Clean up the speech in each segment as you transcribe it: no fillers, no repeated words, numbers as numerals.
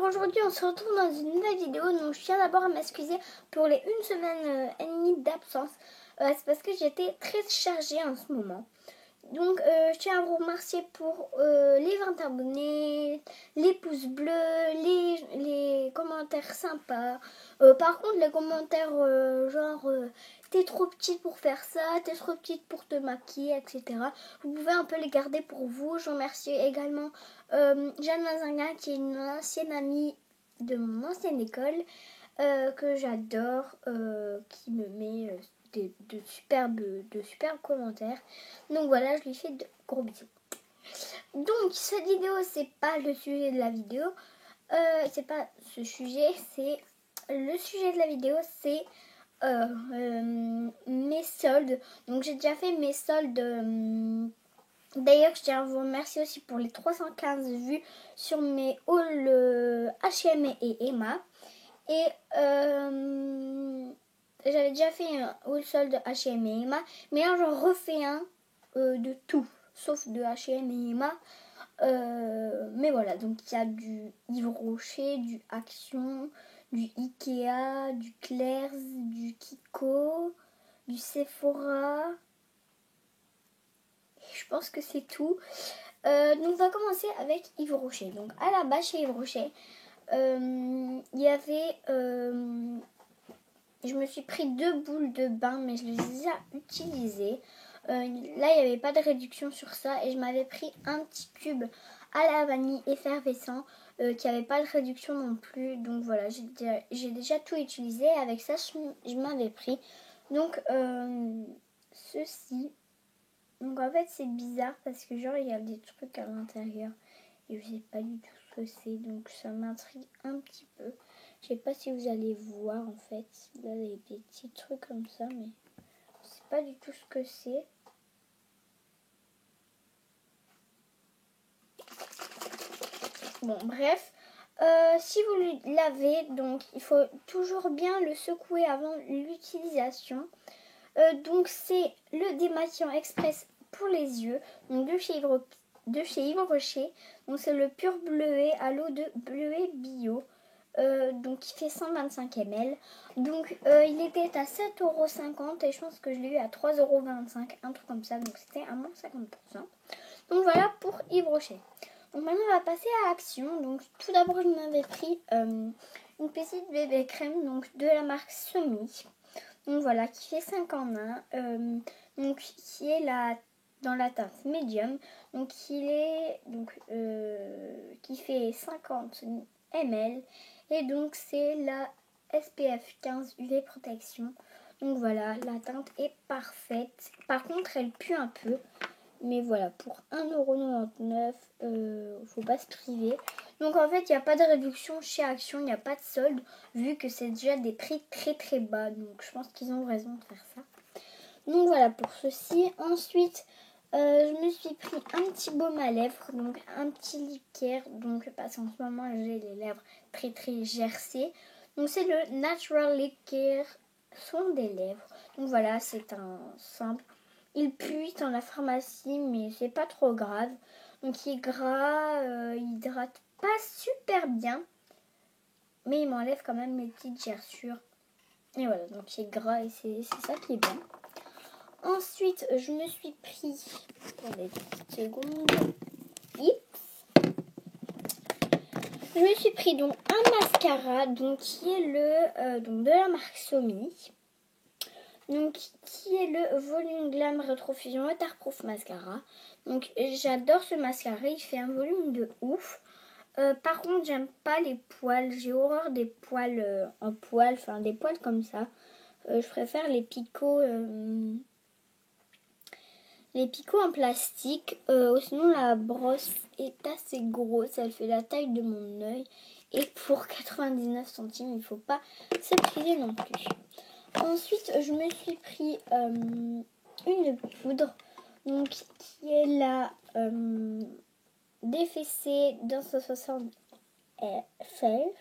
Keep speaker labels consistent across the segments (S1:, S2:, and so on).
S1: aujourd'hui on se retrouve dans une nouvelle vidéo. Donc je tiens d'abord à m'excuser pour les 1 semaine et demie d'absence. C'est parce que j'étais très chargée en ce moment. Donc je tiens à vous remercier pour les 20 abonnés, les pouces bleus, les commentaires sympas. Par contre les commentaires t'es trop petite pour faire ça, t'es trop petite pour te maquiller, etc. Vous pouvez un peu les garder pour vous. Je remercie également Jeanne Mazinga qui est une ancienne amie de mon ancienne école que j'adore, qui me met de superbes commentaires. Donc voilà, je lui fais de gros bisous. Donc cette vidéo, c'est pas le sujet de la vidéo. C'est pas ce sujet, c'est le sujet de la vidéo, c'est mes soldes. Donc j'ai déjà fait mes soldes. D'ailleurs, je tiens à vous remercier aussi pour les 315 vues sur mes hauls H&M et Emma. Et j'avais déjà fait un haul solde H&M et Emma, mais là j'en refais un de tout, sauf de H&M et Emma. Mais voilà, donc il y a du Yves Rocher, du Action, du Ikea, du Claire's, du Kiko, du Sephora. Je pense que c'est tout. Donc on va commencer avec Yves Rocher. Donc à la base chez Yves Rocher, il y avait... je me suis pris 2 boules de bain, mais je les ai déjà utilisées. Là, il n'y avait pas de réduction sur ça. Et je m'avais pris un petit cube à la vanille effervescent qui n'avait pas de réduction non plus. Donc voilà, j'ai déjà tout utilisé. Avec ça, je m'avais pris. Donc, ceci. Donc en fait, c'est bizarre parce que genre, il y a des trucs à l'intérieur. Et je sais pas du tout ce que c'est. Donc ça m'intrigue un petit peu. Je sais pas si vous allez voir en fait. Là, il y a des petits trucs comme ça, mais je sais pas du tout ce que c'est. Bon, bref. Si vous l'avez, donc il faut toujours bien le secouer avant l'utilisation. Donc c'est le démaquillant express pour les yeux. Donc de chez Yves Rocher. Donc c'est le pur bleuet à l'eau de bleuet bio. Donc il fait 125 ml. Donc il était à 7,50 € et je pense que je l'ai eu à 3,25 €, un truc comme ça. Donc c'était à moins 50%. Donc voilà pour Yves Rocher. Donc maintenant on va passer à Action. Donc tout d'abord je m'avais pris une petite bébé crème donc de la marque Semi. Donc voilà, qui fait 5 en 1. Donc qui est dans la teinte médium. Donc qui fait 50 ml. Et donc c'est la SPF 15 UV protection. Donc voilà, la teinte est parfaite. Par contre, elle pue un peu. Mais voilà, pour 1,99 €, faut pas se priver. Donc en fait, il n'y a pas de réduction chez Action, il n'y a pas de solde, vu que c'est déjà des prix très très bas. Donc je pense qu'ils ont raison de faire ça. Donc voilà pour ceci. Ensuite, je me suis pris un petit baume à lèvres, donc un petit lip care. Donc parce qu'en ce moment, j'ai les lèvres très très gercées. Donc c'est le Natural Lip Care Soin des lèvres. Donc voilà, c'est un simple. Il pue dans la pharmacie, mais c'est pas trop grave. Donc il est gras, il hydrate pas super bien, mais il m'enlève quand même mes petites gerçures. Et voilà, donc il est gras et c'est ça qui est bien. Ensuite, je me suis pris... Attendez une petite seconde. Je me suis pris donc un mascara, donc qui est donc de la marque Somi. Donc qui est le Volume Glam Retrofusion Waterproof Mascara. Donc j'adore ce mascara, il fait un volume de ouf. Par contre, j'aime pas les poils, j'ai horreur des poils en poils, enfin des poils comme ça. Je préfère les picots en plastique. Sinon la brosse est assez grosse, elle fait la taille de mon œil. Et pour 99 centimes, il faut pas se priver non plus. Ensuite, je me suis pris une poudre donc, qui est la DFC 260 FL.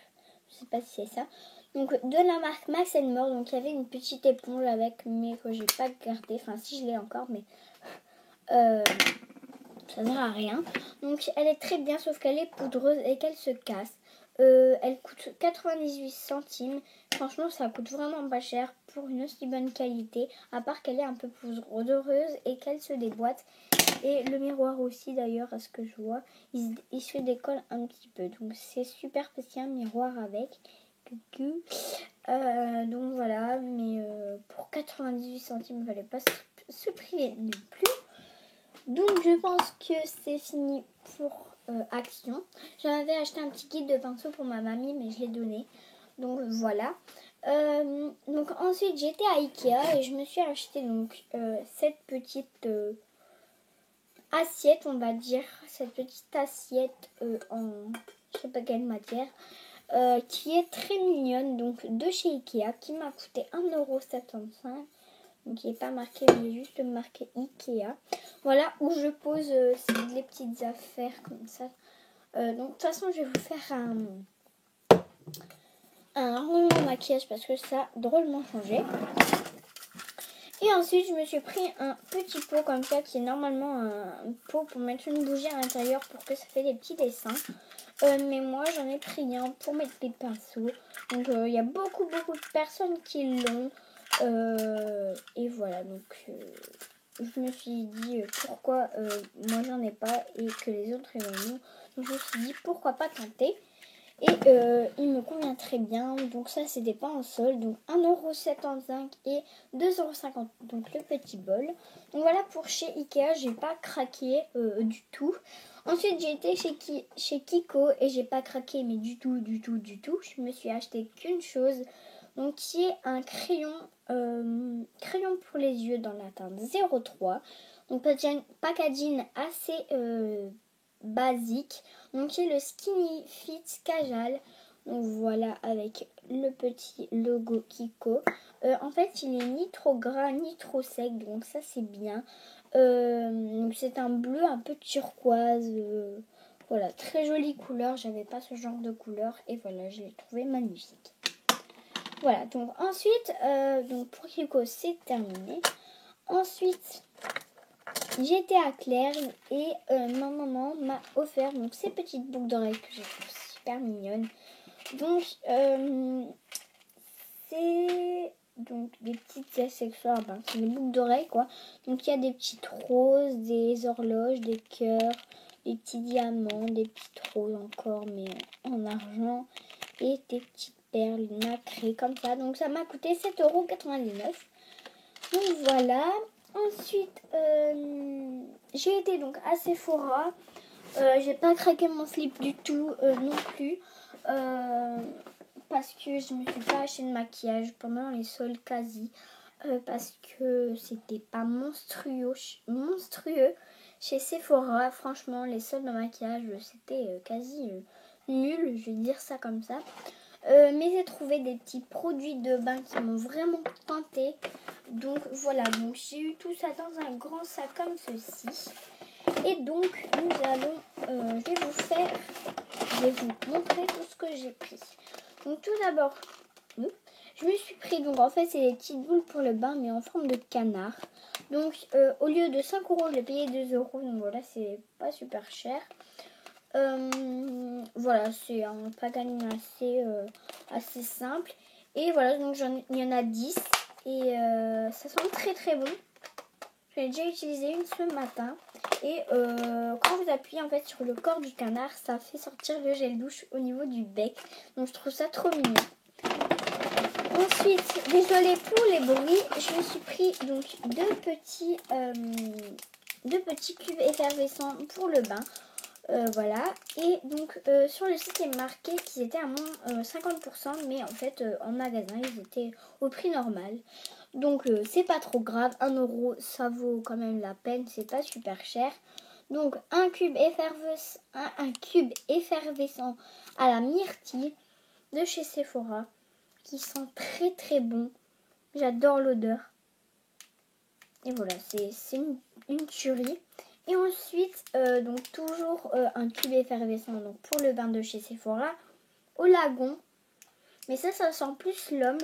S1: Je sais pas si c'est ça. Donc, de la marque Max More. Donc, il y avait une petite éponge avec, mais que j'ai pas gardée. Enfin, si je l'ai encore, mais ça ne sert à rien. Donc, elle est très bien, sauf qu'elle est poudreuse et qu'elle se casse. Elle coûte 98 centimes. Franchement, ça coûte vraiment pas cher pour une aussi bonne qualité. À part qu'elle est un peu poudreuse et qu'elle se déboîte. Et le miroir aussi d'ailleurs, à ce que je vois, il se décolle un petit peu. Donc c'est super parce qu'il y a un miroir avec. Donc voilà, mais pour 98 centimes, il ne fallait pas se priver non plus. Donc je pense que c'est fini pour Action. J'en avais acheté un petit kit de pinceau pour ma mamie, mais je l'ai donné. Donc voilà. Donc ensuite j'étais à Ikea et je me suis acheté donc cette petite assiette, on va dire. Cette petite assiette en je sais pas quelle matière. Qui est très mignonne, donc de chez Ikea, qui m'a coûté 1,75 €. Donc qui n'est pas marqué, mais juste marqué Ikea. Voilà, où je pose les petites affaires comme ça. Donc de toute façon, je vais vous faire un roulement maquillage parce que ça a drôlement changé. Et ensuite, je me suis pris un petit pot comme ça, qui est normalement un pot pour mettre une bougie à l'intérieur pour que ça fait des petits dessins. Mais moi, j'en ai pris un pour mettre des pinceaux. Donc, il y a beaucoup de personnes qui l'ont. Et voilà, donc je me suis dit pourquoi moi j'en ai pas et que les autres ils en ont. Donc, je me suis dit pourquoi pas tenter. Et il me convient très bien. Donc ça, c'était pas en solde. Donc 1,75 € et 2,50 €. Donc le petit bol. Donc voilà pour chez Ikea. J'ai pas craqué du tout. Ensuite, j'ai été chez Kiko et j'ai pas craqué, mais du tout. Je me suis acheté qu'une chose. Donc qui est un crayon pour les yeux dans la teinte 03. Donc packaging assez basique. Donc c'est le Skinny Fit Cajal. Donc voilà, avec le petit logo Kiko. En fait, il est ni trop gras ni trop sec, donc ça c'est bien. Donc c'est un bleu un peu turquoise. Voilà, très jolie couleur. J'avais pas ce genre de couleur et voilà, je l'ai trouvé magnifique. Voilà, donc ensuite, donc pour Kiko c'est terminé. Ensuite, j'étais à Claire et ma maman m'a offert donc ces petites boucles d'oreilles que je trouve super mignonnes. Donc c'est donc des petits accessoires, c'est des boucles d'oreilles quoi. Donc il y a des petites roses, des horloges, des cœurs, des petits diamants, des petites roses encore mais en argent et des petites perles nacrées comme ça. Donc ça m'a coûté 7,99 €. Donc voilà. Ensuite, j'ai été donc à Sephora. J'ai pas craqué mon slip du tout non plus. Parce que je me suis pas acheté de maquillage pendant les soldes quasi. Parce que c'était pas monstrueux chez Sephora. Franchement, les soldes de maquillage, c'était quasi nul. Je vais dire ça comme ça. Mais j'ai trouvé des petits produits de bain qui m'ont vraiment tenté. Donc voilà, donc j'ai eu tout ça dans un grand sac comme ceci. Et donc nous allons, je vais vous montrer tout ce que j'ai pris. Donc tout d'abord, je me suis pris, donc en fait c'est des petites boules pour le bain mais en forme de canard. Donc au lieu de 5 €, je l'ai payé 2 €. Donc voilà, c'est pas super cher. Voilà, c'est un packaging assez simple. Et voilà, donc il y en a 10. Et ça sent très très bon. J'ai déjà utilisé une ce matin. Et quand vous appuyez en fait sur le corps du canard, ça fait sortir le gel douche au niveau du bec. Donc je trouve ça trop mignon. Ensuite, désolé pour les bruits, je me suis pris donc deux petits cubes effervescents pour le bain. Voilà, et donc sur le site il est marqué qu'ils étaient à moins 50%, mais en fait en magasin ils étaient au prix normal. Donc c'est pas trop grave, 1 €, ça vaut quand même la peine, c'est pas super cher. Donc un cube effervescent à la myrtille de chez Sephora qui sent très très bon. J'adore l'odeur. Et voilà, c'est une tuerie. Et ensuite, donc toujours un cube effervescent donc pour le bain de chez Sephora au lagon. Mais ça sent plus l'homme.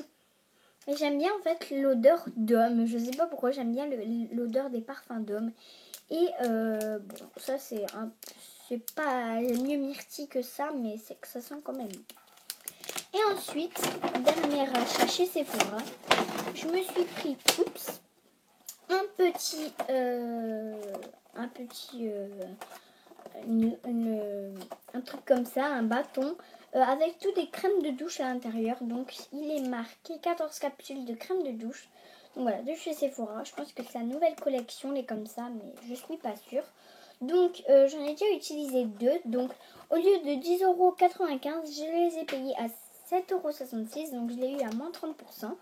S1: Et j'aime bien en fait l'odeur d'homme. Je sais pas pourquoi, j'aime bien l'odeur des parfums d'homme. Et bon, ça c'est c'est pas mieux myrtille que ça, mais c'est que ça sent quand même. Et ensuite, dernier achat chez Sephora, je me suis pris, un truc comme ça, un bâton avec toutes des crèmes de douche à l'intérieur. Donc il est marqué 14 capsules de crème de douche. Donc voilà, de chez Sephora. Je pense que c'est la nouvelle collection, les comme ça, mais je suis pas sûre. Donc j'en ai déjà utilisé 2. Donc au lieu de 10,95 €, je les ai payés à 7,66 €. Donc je l'ai eu à moins 30%.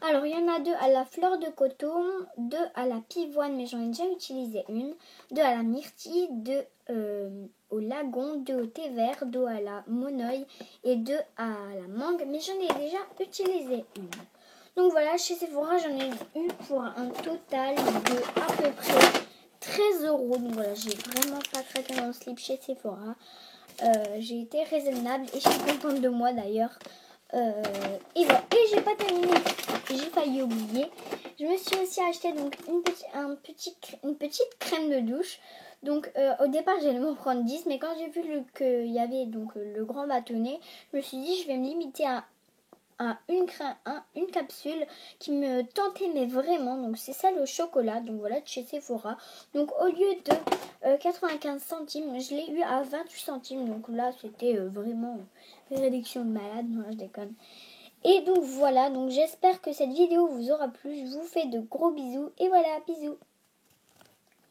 S1: Alors, il y en a 2 à la fleur de coton, 2 à la pivoine, mais j'en ai déjà utilisé une, 2 à la myrtille, 2 au lagon, 2 au thé vert, 2 à la monoï et 2 à la mangue, mais j'en ai déjà utilisé une. Donc voilà, chez Sephora, j'en ai eu pour un total de à peu près 13 €. Donc voilà, j'ai vraiment pas craqué mon slip chez Sephora. J'ai été raisonnable et je suis contente de moi d'ailleurs. Et voilà, et j'ai pas terminé, j'ai failli oublier. Je me suis aussi acheté donc une petite crème de douche. Donc au départ j'allais m'en prendre 10, mais quand j'ai vu qu'il y avait donc le grand bâtonnet, je me suis dit je vais me limiter à une capsule qui me tentait mais vraiment. Donc c'est celle au chocolat, donc voilà, de chez Sephora. Donc au lieu de 95 centimes, je l'ai eu à 28 centimes. Donc là c'était vraiment une réduction de malade. Non, je déconne. Et donc voilà, donc j'espère que cette vidéo vous aura plu. Je vous fais de gros bisous et voilà, bisous.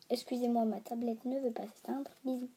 S1: Excusez-moi, ma tablette ne veut pas s'éteindre. Bisous.